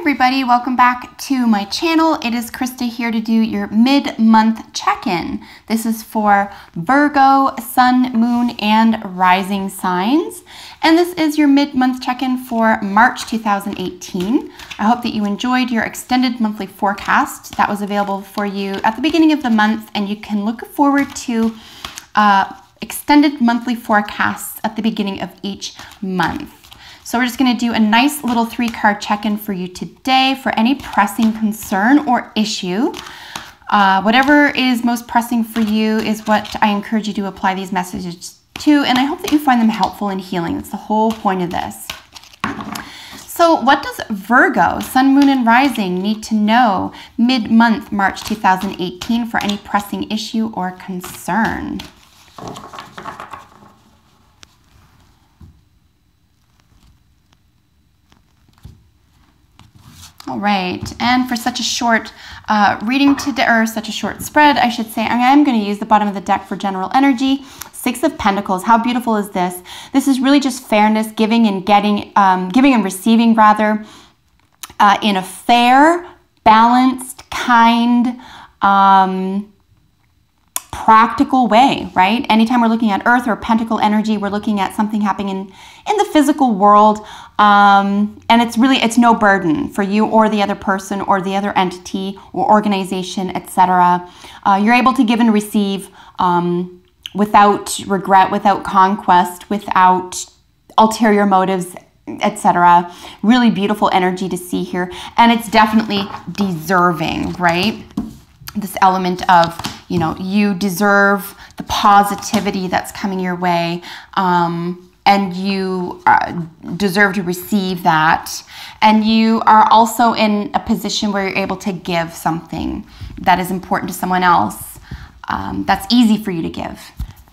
everybody, welcome back to my channel. It is Krista here to do your mid-month check-in. This is for Virgo, Sun, Moon, and Rising signs. And this is your mid-month check-in for March 2018. I hope that you enjoyed your extended monthly forecast that was available for you at the beginning of the month, and you can look forward to extended monthly forecasts at the beginning of each month. So we're just going to do a nice little 3-card check-in for you today for any pressing concern or issue. Whatever is most pressing for you is what I encourage you to apply these messages to, and I hope that you find them helpful and healing. That's the whole point of this. So what does Virgo, Sun, Moon, and Rising need to know mid-month March 2018 for any pressing issue or concern? All right, and for such a short reading today, or such a short spread, I should say, I am going to use the bottom of the deck for general energy. 6 of Pentacles. How beautiful is this? This is really just fairness, giving and getting, giving and receiving rather, in a fair, balanced, kind, practical way, right? Anytime we're looking at Earth or Pentacle energy, we're looking at something happening in the physical world, and it's no burden for you or the other person or the other entity or organization, etc. You're able to give and receive without regret, without conquest, without ulterior motives, etc. Really beautiful energy to see here, and it's definitely deserving, right? This element of, you know, you deserve the positivity that's coming your way, and you deserve to receive that. And you are also in a position where you're able to give something that is important to someone else, that's easy for you to give.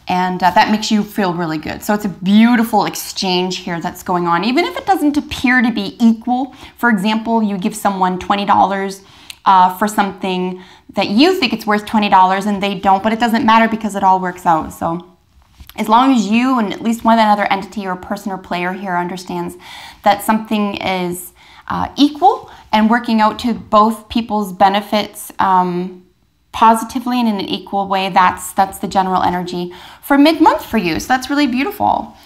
And that makes you feel really good. So it's a beautiful exchange here that's going on, even if it doesn't appear to be equal. For example, you give someone $20 for something that you think it's worth $20 and they don't, but it doesn't matter because it all works out. So as long as you and at least one other entity or person or player here understands that something is equal and working out to both people's benefits positively and in an equal way, that's the general energy for mid-month for you. So that's really beautiful.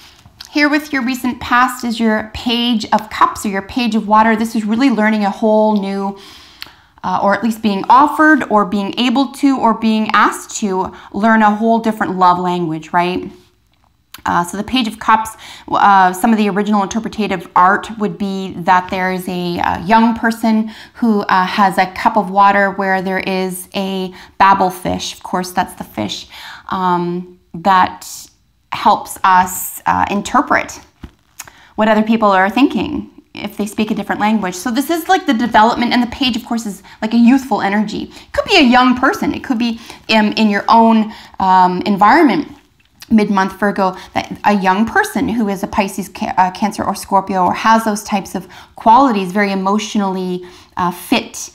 Here with your recent past is your Page of Cups or your Page of Water. This is really learning a whole new or at least being offered or being able to or being asked to learn a whole different love language, right? So the Page of Cups, some of the original interpretative art would be that there is a young person who has a cup of water where there is a babel fish. Of course, that's the fish that helps us interpret what other people are thinking if they speak a different language. So this is like the development, and the page, of course, is like a youthful energy. It could be a young person. It could be in your own environment, mid-month Virgo, that a young person who is a Pisces, Cancer, or Scorpio, or has those types of qualities, very emotionally fit,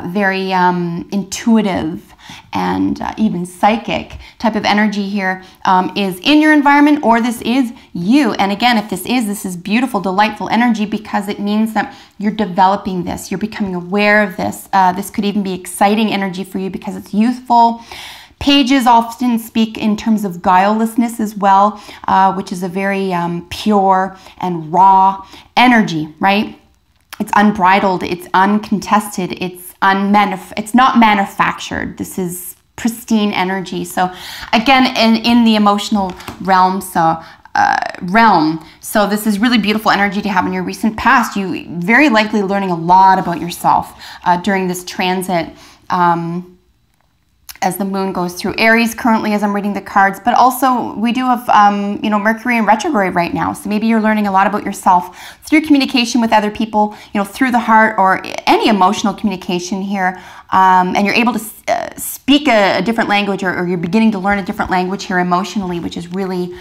very intuitive, and even psychic type of energy here is in your environment, or this is you. And again, if this is beautiful, delightful energy because it means that you're developing this, you're becoming aware of this. This could even be exciting energy for you because it's youthful. Pages often speak in terms of guilelessness as well, which is a very pure and raw energy, right? It's unbridled, it's uncontested, it's not manufactured. This is pristine energy. So again, in the emotional realm, so this is really beautiful energy to have in your recent past. You very likely learning a lot about yourself during this transit, as the moon goes through Aries currently as I'm reading the cards, but also we do have, you know, Mercury in retrograde right now. So maybe you're learning a lot about yourself through communication with other people, you know, through the heart or any emotional communication here. And you're able to speak a different language, or you're beginning to learn a different language here emotionally, which is really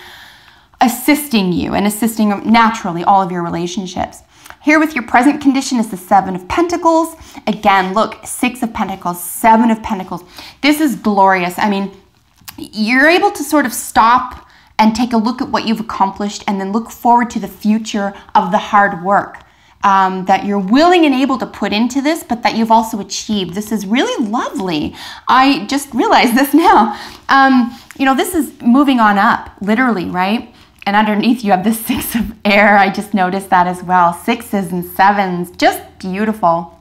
assisting you and assisting naturally all of your relationships. Here with your present condition is the 7 of Pentacles. Again, look, 6 of Pentacles, 7 of Pentacles. This is glorious. I mean, you're able to sort of stop and take a look at what you've accomplished and then look forward to the future of the hard work. that you're willing and able to put into this, but that you've also achieved. This is really lovely. I just realized this now. You know, this is moving on up, literally, right? And underneath you have the 6 of air. I just noticed that as well. 6s and 7s, just beautiful.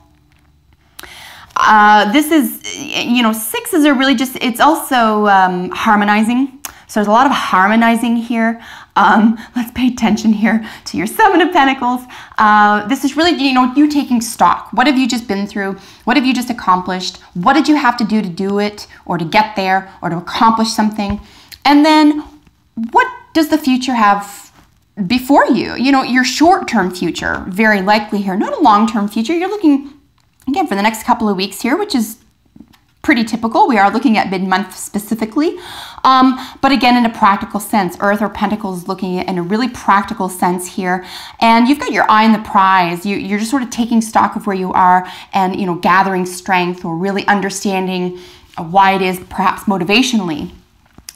This is, you know, 6s are really just, it's also harmonizing. So there's a lot of harmonizing here. Let's pay attention here to your 7 of Pentacles. This is really, you know, you taking stock. What have you just been through? What have you just accomplished? What did you have to do it, or to get there, or to accomplish something? And then what does the future have before you? You know, your short-term future, very likely here, not a long-term future. You're looking, again, for the next couple of weeks here, which is pretty typical. We are looking at mid-month specifically. But again, in a practical sense, Earth or Pentacles looking at in a really practical sense here. And you've got your eye on the prize. You're just sort of taking stock of where you are and, you know, gathering strength, or really understanding why it is, perhaps motivationally,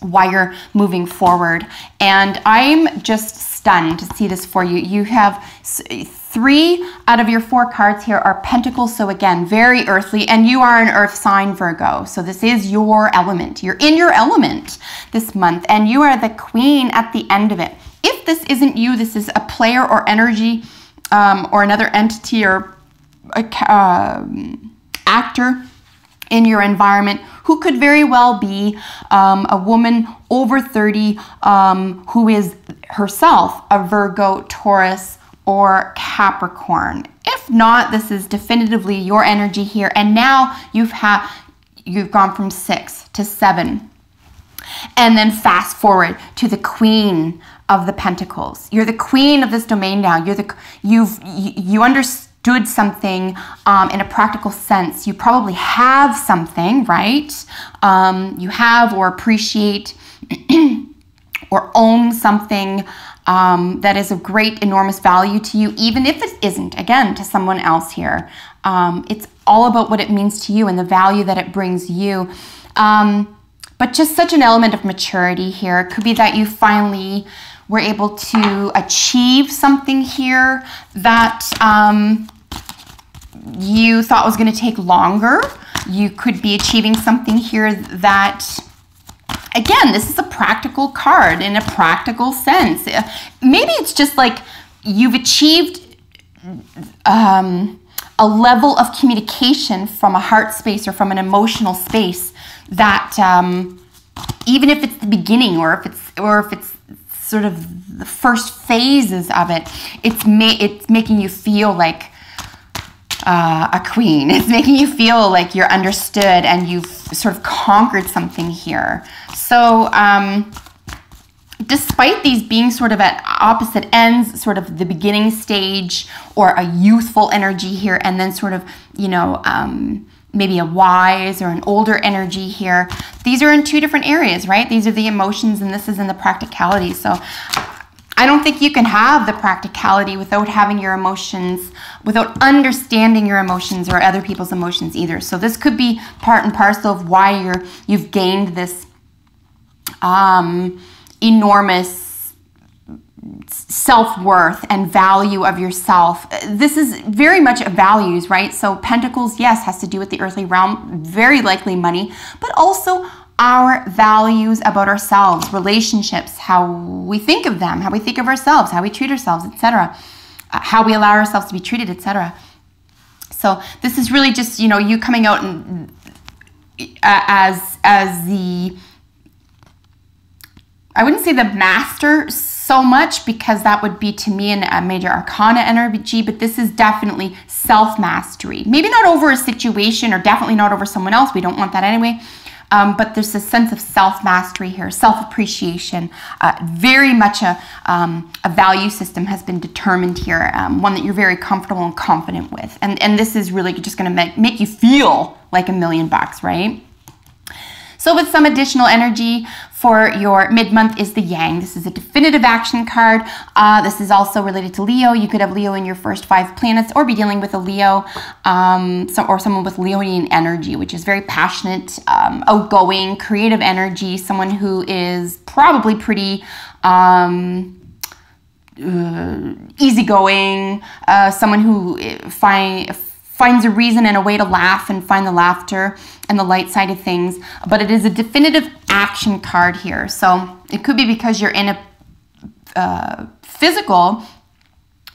why you're moving forward. And I'm just stunned to see this for you. You have 3 out of your 4 cards here are Pentacles. So again, very earthly, and you are an earth sign, Virgo. So this is your element. You're in your element this month, and you are the queen at the end of it. If this isn't you, this is a player or energy, or another entity, or a actor in your environment, who could very well be a woman over 30 who is herself a Virgo, Taurus, or Capricorn. If not, this is definitively your energy here. And now you've gone from 6 to 7. And then fast forward to the Queen of the Pentacles. You're the queen of this domain now. You understood something in a practical sense. You probably have something, right? You have or appreciate or own something that is of great, enormous value to you, even if it isn't, again, to someone else here. It's all about what it means to you and the value that it brings you. But just such an element of maturity here. It could be that you finally were able to achieve something here that you thought was going to take longer. You could be achieving something here that, again, this is a practical card in a practical sense. Maybe it's just like you've achieved a level of communication from a heart space or from an emotional space that even if it's the beginning, or if it's sort of the first phases of it, it's making you feel like a queen. It's making you feel like you're understood and you've sort of conquered something here. So despite these being sort of at opposite ends, sort of the beginning stage or a youthful energy here, and then sort of, you know, maybe a wise or an older energy here, these are in 2 different areas, right? These are the emotions and this is in the practicality. So I don't think you can have the practicality without having your emotions, without understanding your emotions or other people's emotions either. So this could be part and parcel of why you've gained this enormous self-worth and value of yourself. This is very much a values, right? So Pentacles, yes, has to do with the earthly realm, very likely money, but also our values about ourselves, relationships, how we think of them, how we think of ourselves, how we treat ourselves, etc., how we allow ourselves to be treated, etc. So this is really just, you know, you coming out and as the, I wouldn't say the master so much, because that would be to me a major arcana energy, but this is definitely self-mastery. Maybe not over a situation, or definitely not over someone else. We don't want that anyway. But there's a sense of self-mastery here, self-appreciation. Very much a value system has been determined here, one that you're very comfortable and confident with. And this is really just going to make you feel like $1 million, right? So with some additional energy for your mid-month is the Yang. This is a definitive action card. This is also related to Leo. You could have Leo in your first 5 planets, or be dealing with a Leo, or someone with Leonian energy, which is very passionate, outgoing, creative energy, someone who is probably pretty easygoing, someone who finds a reason and a way to laugh and find the laughter and the light side of things. But it is a definitive action card here. So it could be because you're in a physical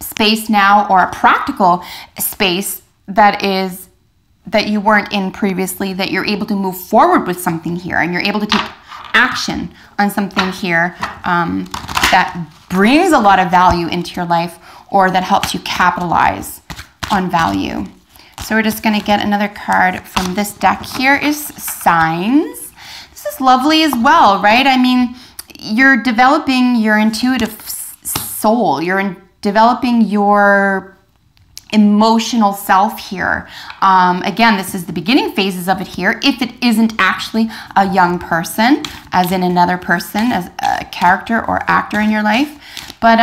space now, or a practical space that you weren't in previously, that you're able to move forward with something here, and you're able to take action on something here that brings a lot of value into your life, or that helps you capitalize on value. So we're just going to get another card from this deck. Here is Signs. This is lovely as well, right? I mean, you're developing your intuitive soul. You're developing your emotional self here. Again, this is the beginning phases of it here. If it isn't actually a young person, as in another person, as a character or actor in your life. But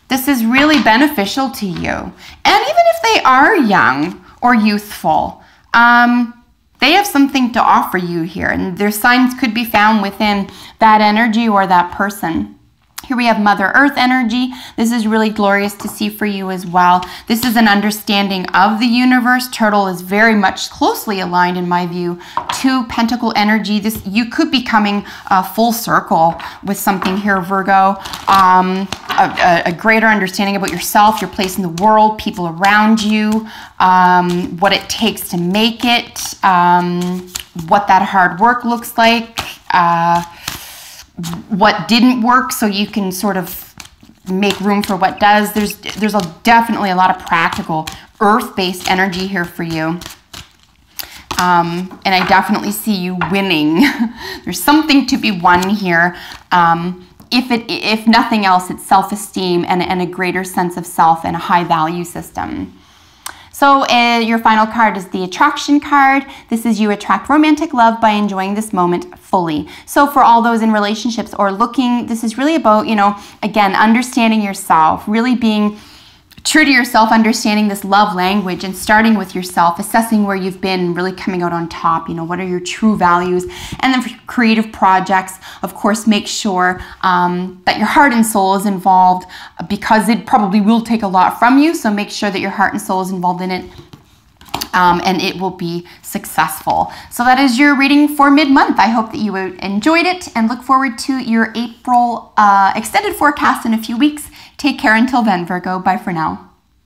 this is really beneficial to you. And even if they are young or youthful, they have something to offer you here. And their signs could be found within that energy or that person. Here we have Mother Earth energy. This is really glorious to see for you as well. This is an understanding of the universe. Turtle is very much closely aligned, in my view, to Pentacle energy. You could be coming full circle with something here, Virgo. A greater understanding about yourself, your place in the world, people around you, what it takes to make it, what that hard work looks like, what didn't work, so you can sort of make room for what does. There's definitely a lot of practical earth-based energy here for you. And I definitely see you winning. There's something to be won here. If nothing else, it's self-esteem and a greater sense of self and a high value system. So your final card is the Attraction card. This is you attract romantic love by enjoying this moment fully. So for all those in relationships or looking, this is really about, again, understanding yourself, really being true to yourself, understanding this love language and starting with yourself, assessing where you've been, really coming out on top. What are your true values? And then for creative projects, of course, make sure that your heart and soul is involved, because it probably will take a lot from you. So make sure that your heart and soul is involved in it. And it will be successful. So that is your reading for mid-month. I hope that you enjoyed it and look forward to your April extended forecast in a few weeks. Take care until then, Virgo. Bye for now.